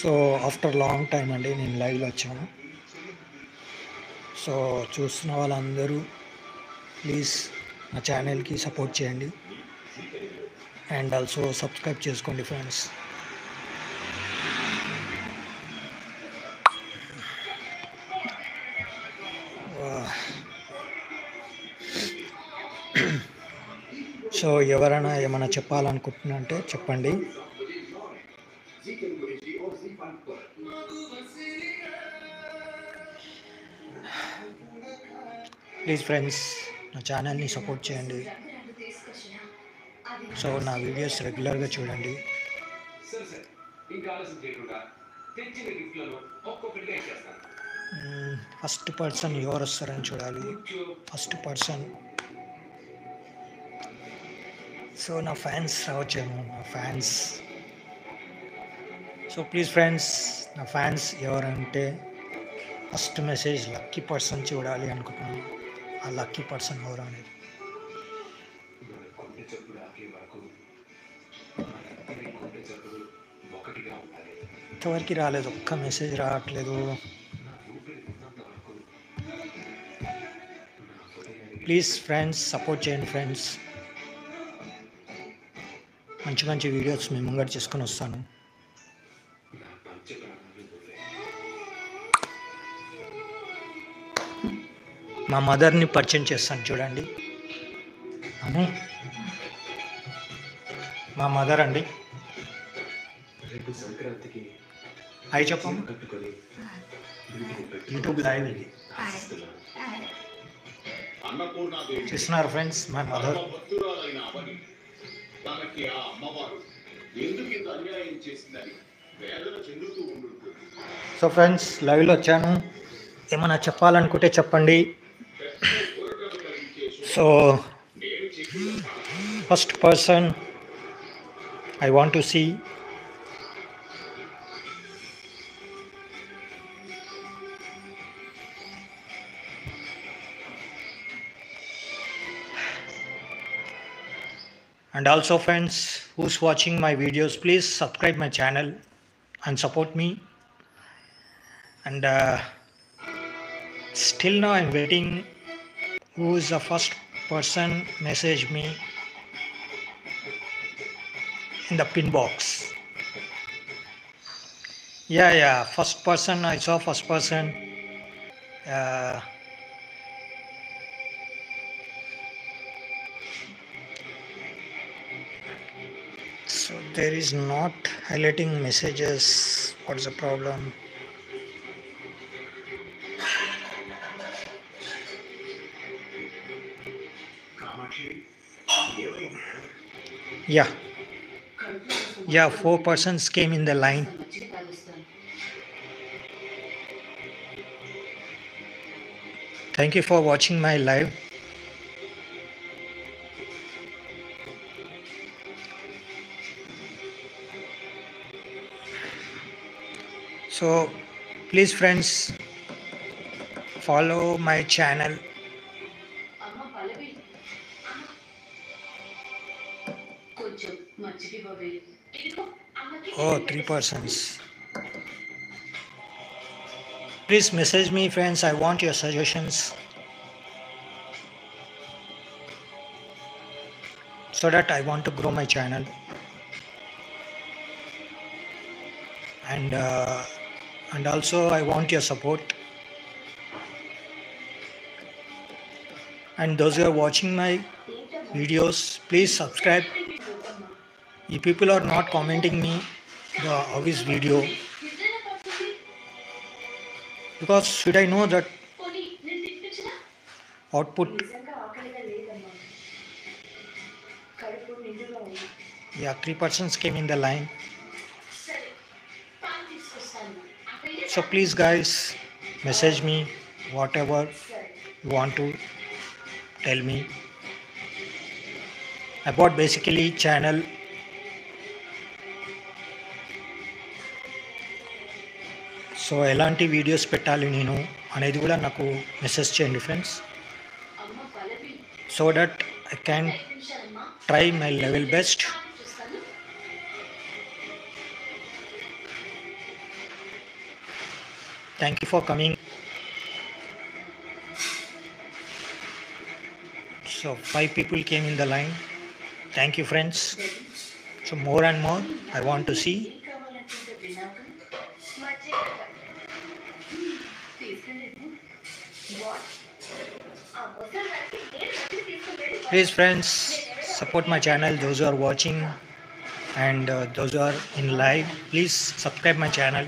So after long time అండి నేను లైవ్లో వచ్చాను. సో చూస్తున్న వాళ్ళందరూ ప్లీజ్ నా ఛానల్కి సపోర్ట్ చేయండి అండ్ ఆల్సో సబ్స్క్రైబ్ చేసుకోండి ఫ్రెండ్స్. సో ఎవరైనా ఏమైనా చెప్పాలనుకుంటున్నారంటే చెప్పండి. ప్లీజ్ ఫ్రెండ్స్ నా ఛానల్ని సపోర్ట్ చేయండి. సో నా వీడియోస్ రెగ్యులర్గా చూడండి. ఫస్ట్ పర్సన్ ఎవరు వస్తారని చూడాలి. ఫస్ట్ పర్సన్ సో నా ఫ్యాన్స్ రావచ్చేమో, నా ఫ్యాన్స్. సో ప్లీజ్ ఫ్రెండ్స్ నా ఫ్యాన్స్ ఎవరంటే ఫస్ట్ మెసేజ్ లక్కీ పర్సన్ చూడాలి అనుకుంటున్నాను. ఆ లక్కీ పర్సన్ ఎవరు అనేది ఇంతవరకు రాలేదు, ఒక్క మెసేజ్ రావట్లేదు. ప్లీజ్ ఫ్రెండ్స్ సపోర్ట్ చేయండి ఫ్రెండ్స్. మంచి మంచి వీడియోస్ మేము ముంగట చేసుకొని వస్తాను. మా మదర్ని పరిచయం చేస్తాను చూడండి. మా మదర్ అండి. అవి చెప్పమ్మా. యూట్యూబ్ లైవ్ ఇది చూస్తున్నారు friends. My mother. So friends లైవ్లో వచ్చాను. ఏమైనా చెప్పాలనుకుంటే చెప్పండి. So first person I want to see. And also friends who's watching my videos, please subscribe my channel and support me. And still now I'm waiting who is the first person message me in the pin box. Yeah, first person. I saw first person. So there is not highlighting messages. What's the problem? Yeah, 4 persons came in the line. Thank you for watching my live. So please friends follow my channel. Oh, 3 persons. Please message me friends. I want your suggestions so that I want to grow my channel. And also I want your support. And those who are watching my videos, please subscribe. If people are not commenting me the obvious video, because should I know that output? Yeah, 3 persons came in the line. So please guys message me whatever you want to tell me about basically channel. So ఎలాంటి videos పెట్టాలి నేను అనేది కూడా నాకు message చేయండి friends, so that I can try my level best Thank you for coming. So 5 people came in the line. Thank you, friends. So more and more I want to see. Please, friends, support my channel. Those who are watching and those who are in live, please subscribe my channel.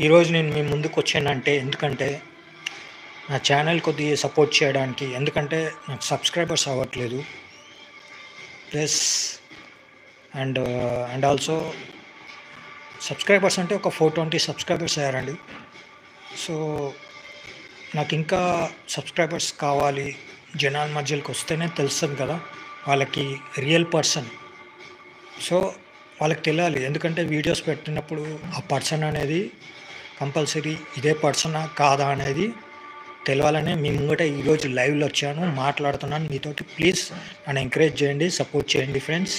ఈరోజు నేను మీ ముందుకు వచ్చానంటే ఎందుకంటే నా channel కొద్దిగా support చేయడానికి, ఎందుకంటే నాకు సబ్స్క్రైబర్స్ అవ్వట్లేదు. ప్లస్ అండ్ ఆల్సో సబ్స్క్రైబర్స్ అంటే ఒక 420 సబ్స్క్రైబర్స్ అయ్యారండి. సో నాకు ఇంకా సబ్స్క్రైబర్స్ కావాలి, జనాల మధ్యలోకి వస్తేనే తెలుస్తుంది కదా వాళ్ళకి రియల్ పర్సన్. సో వాళ్ళకి తెలియాలి, ఎందుకంటే వీడియోస్ పెట్టినప్పుడు ఆ పర్సన్ అనేది కంపల్సరీ ఇదే పర్సనా కాదా అనేది తెలియాలనే మీ ముంగట ఈరోజు లైవ్లో వచ్చాను, మాట్లాడుతున్నాను మీతోటి. ప్లీజ్ నన్ను ఎంకరేజ్ చేయండి, సపోర్ట్ చేయండి ఫ్రెండ్స్.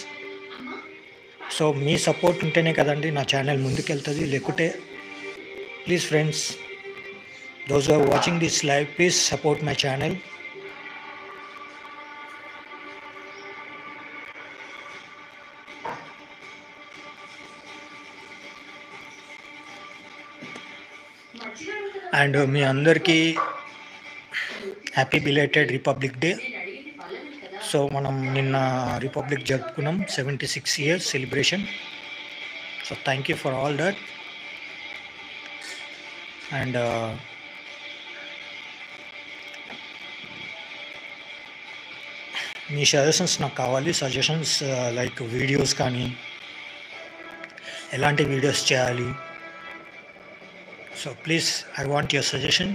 సో మీ సపోర్ట్ ఉంటేనే కదండి నా ఛానల్ ముందుకెళ్తుంది, లేకుంటే please friends, those are watching this live, please support my channel. And మీ అందరికీ happy belated republic day. So మనం నిన్న రిపబ్లిక్ జరుపుకున్నాం, 76 years celebration. So thank you for all that. And మీ సజెషన్స్ నాకు కావాలి. సజెషన్స్ లైక్ వీడియోస్ కానీ, ఎలాంటి వీడియోస్ చేయాలి. So please I want your suggestion.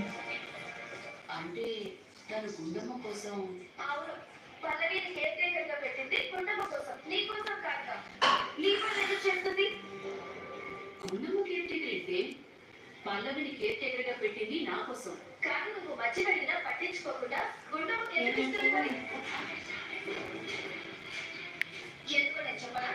పల్లవిని కేర్ టేకర్ గా పెట్టింది నా కోసం, కానీ నువ్వు మధ్య వెళ్ళినా పట్టించుకోకుండా గుండెము ఎందుకు నేను చెప్పనా?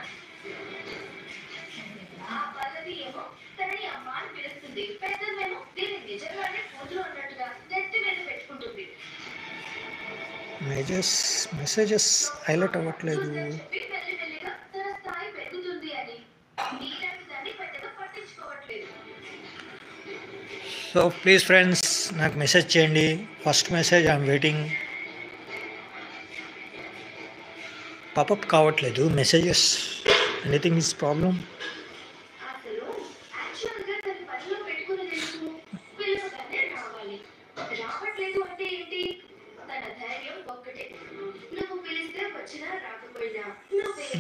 ఆ పల్లవి ఏమో తనని అమ్మ అని పిలుస్తుంది, పెద్దమేమో దీన్ని నిజంగానే ఫోన్లో అన్నట్టుగా నెత్తి మీద పెట్టుకుంటుంది. మెసేజెస్ హైలైట్ అవ్వట్లేదు. మెల్లిమెల్లిగా తన స్థాయి పెరుగుతుంది అని నీలాంటి దాన్ని పెద్దగా పట్టించుకోవట్లేదు. సో ప్లీజ్ ఫ్రెండ్స్ నాకు మెసేజ్ చేయండి. First message I'm waiting. Popup కావట్లేదు messages. Anything is problem.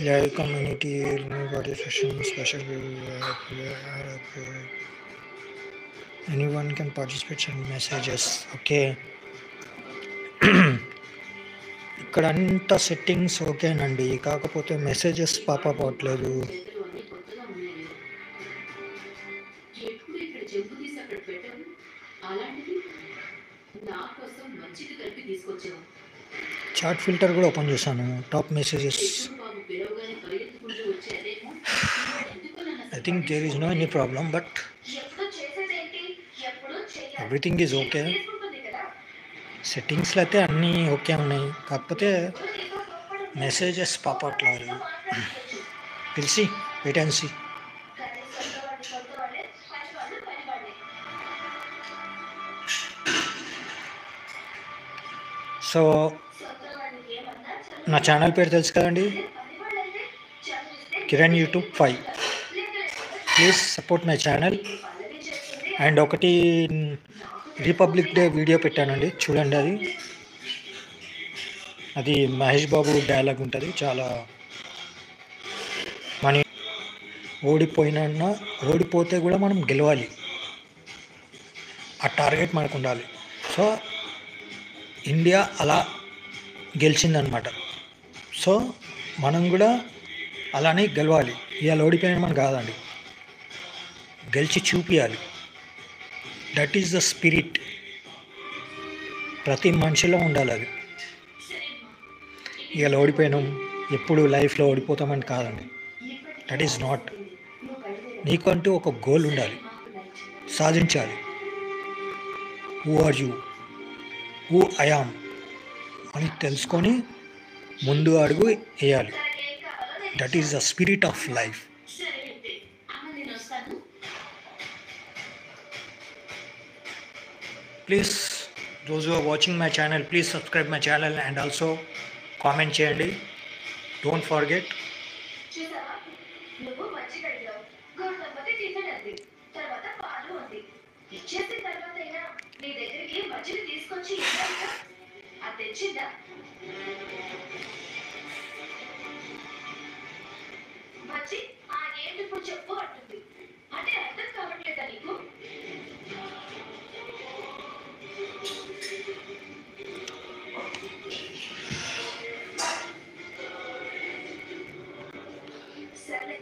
Live community, new participation, special anyone can participate in messages. Okay. ఇక్కడ అంతా సెట్టింగ్స్ ఓకేనండి, కాకపోతే మెసేజెస్ పాపప్ అవ్వట్లేదు. చాట్ ఫిల్టర్ కూడా ఓపెన్ చేశాను. Top messages, I think there is no any problem, but everything is okay. సెట్టింగ్స్లో అయితే అన్నీ okay ఉన్నాయి, కాకపోతే మెసేజెస్ పాపప్ అవ్వట్లేదు. తెలిసి వెయిట్ అండ్ సీ. సో నా ఛానల్ పేరు తెలుసు కదండి, Kiran YouTube 5. Please support my channel. And ఒకటి రిపబ్లిక్ డే వీడియో పెట్టానండి, చూడండి. అది మహేష్ బాబు డైలాగ్ ఉంటుంది. చాలా మన ఓడిపోతే కూడా మనం గెలవాలి, ఆ టార్గెట్ మనకు ఉండాలి. సో ఇండియా అలా గెలిచిందనమాట. సో మనం కూడా అలానే గెలవాలి. ఇవాళ ఓడిపోయిన మనం కాదండి, గెలిచి చూపించాలి. That is the spirit. ప్రతి మనిషిలో ఉండాలి అది. ఇవాళ ఓడిపోయినాం, ఎప్పుడు లైఫ్లో ఓడిపోతామని కాదండి. That is not. నీకంటూ ఒక గోల్ ఉండాలి, సాధించాలి. Who are you, who I am అని తెలుసుకొని ముందు అడుగు వేయాలి. That is the spirit of life. Please those who are watching my channel, please subscribe my channel and also comment చేయండి. Don't forget. చూసావా, నువ్వు మంచి కడిగావు, గోరుతమ్మకి టిఫిన్ అంది, తర్వాత పాలు అంది. ఇచ్చేసిన తర్వాత అయినా నీ దగ్గరికి మజ్జిగ తీసుకొచ్చి ఇవ్వాలిగా. అది తెచ్చిందా? మజ్జి ఆ ఏంటి ఇప్పుడు చెప్పు అంటుంది. అంటే అర్థం కావట్లేదా నీకు? సరే,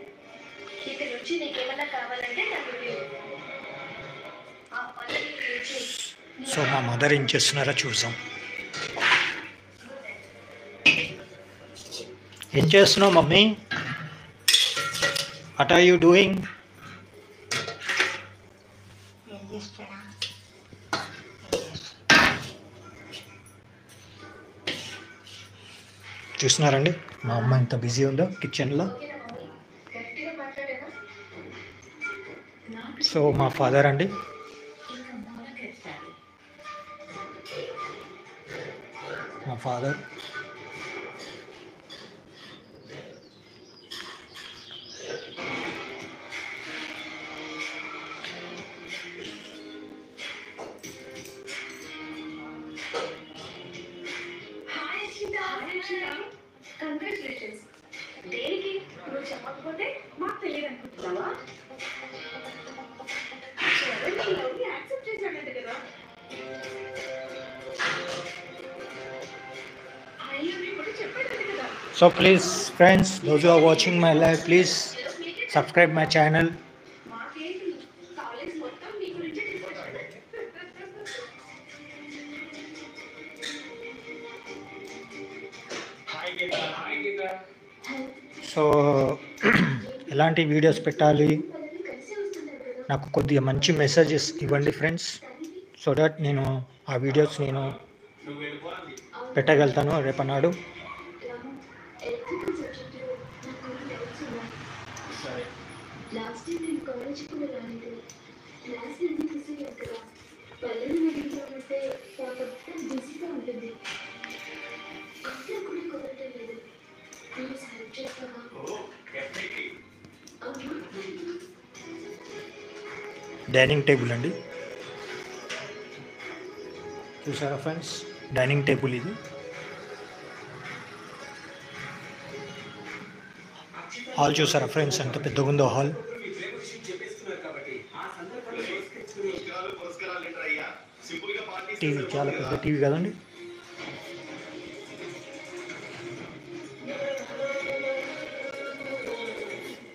ఇక్కడ నుంచి నీకేమన్నా కావాలంటే నాకు ఇవ్వు. ఆ పని చేసి సో మా మదర్ ఏం చేస్తున్నారో చూసాం. ఏం చేస్తున్నావు mummy? What are you doing? చూస్తున్నారండి మా అమ్మ ఎంత బిజీ ఉందో కిచెన్లో. గట్టిగా మాట్లాడేనా? సో మా ఫాదర్ అండి, మా ఫాదర్ హాయ్ అక్షిత, కంగ్రాచులేషన్స్. దేనికి? నువ్వు చెప్పకపోతే మాకు తెలియదు అనుకుంటున్నావా? సరే, నీ లవ్ని యాక్సెప్ట్ చేశాడంట కదా. అయ్యో, నీ కూడా చెప్పాడంట కదా. So please friends, those who are watching my live, please subscribe my channel. మాకేంటి, కాలేజ్ మొత్తం నీ గురించే డిస్కషన్. సో ఎలాంటి వీడియోస్ పెట్టాలి, నాకు కొద్దిగా మంచి మెసేజెస్ ఇవ్వండి ఫ్రెండ్స్, సో దట్ నేను ఆ వీడియోస్ నేను పెట్టగలుగుతాను రేపన్నాడు. ఎలక్ట్రికల్ సబ్జెక్టులో నాకు డౌట్స్ ఉన్నాయి. లాస్ట్ టైం నేను కాలేజ్కి కూడా రాలేదు. క్లాస్ అన్ని తీసేయాలి కదా. పల్లెలు వెళ్ళిపోతే మొత్తం బిజీగా ఉంటుంది. అక్కడ కూడా కుదరటం లేదు. ప్లీజ్ హెల్ప్ చేస్తావా? అవునా? డైనింగ్ టేబుల్ అండి, చూసారా ఫ్రెండ్స్? డైనింగ్ టేబుల్ ఇది. హాల్ చూసారా ఫ్రెండ్స్, ఎంత పెద్దగా ఉందో హాల్. టీవీ చాలా పెద్ద టీవీ కదండి.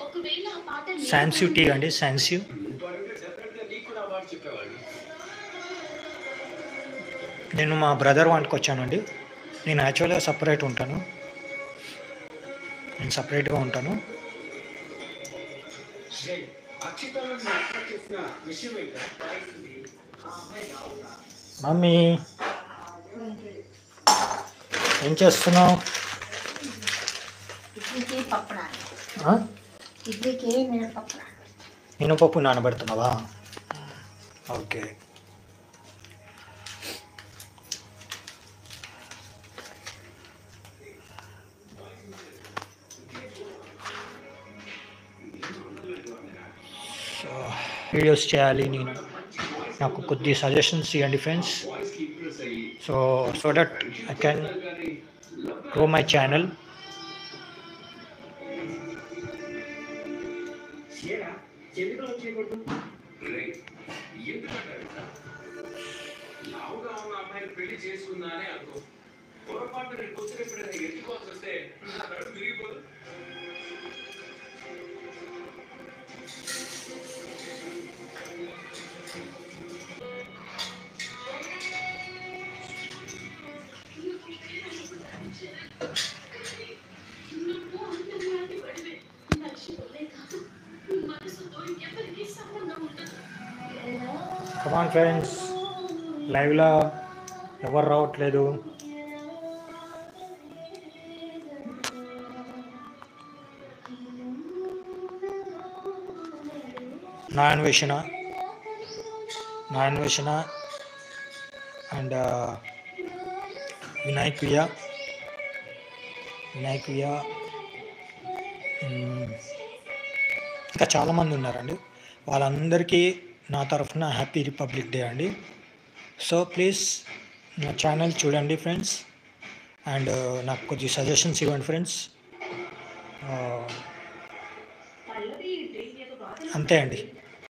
ఒకవేళ ఆ పాట శాన్స్యూ టీవీ అండి, శాన్స్యూ. నేను మా బ్రదర్ వాటికి వచ్చానండి. నేను యాక్చువల్గా సపరేట్ ఉంటాను, నేను సపరేట్గా ఉంటాను. మమ్మీ ఏం చేస్తున్నావు? ఇడ్లీకి పప్పు నాన ఆ? ఇడ్లీకి మినపప్పు నాన మినపప్పు నానబెడుతున్నావా? ఓకే. వీడియోస్ చేయాలి నేను, నాకు కొద్ది సజెషన్స్ ఇవ్వండి friends, so that I can grow my channel. పెళ్లి చేసుకున్నానే అనుకో, పొరపాటు నేను కూర్చొని ఎత్తుకోవాల్సి వస్తే నా కడుపు విరిగిపోదు. కమాన్ ఫ్రెండ్స్, లైవ్లో ఎవరు రావట్లేదు. నా అన్వేషణ అండ్ వినాయక్ వియా ఇంకా చాలామంది ఉన్నారండి. వాళ్ళందరికీ నా తరఫున హ్యాపీ రిపబ్లిక్ డే అండి. సో ప్లీజ్ నా ఛానల్ చూడండి ఫ్రెండ్స్, అండ్ నాకు కొద్దిగా సజెషన్స్ ఇవ్వండి ఫ్రెండ్స్. అంతే అండి.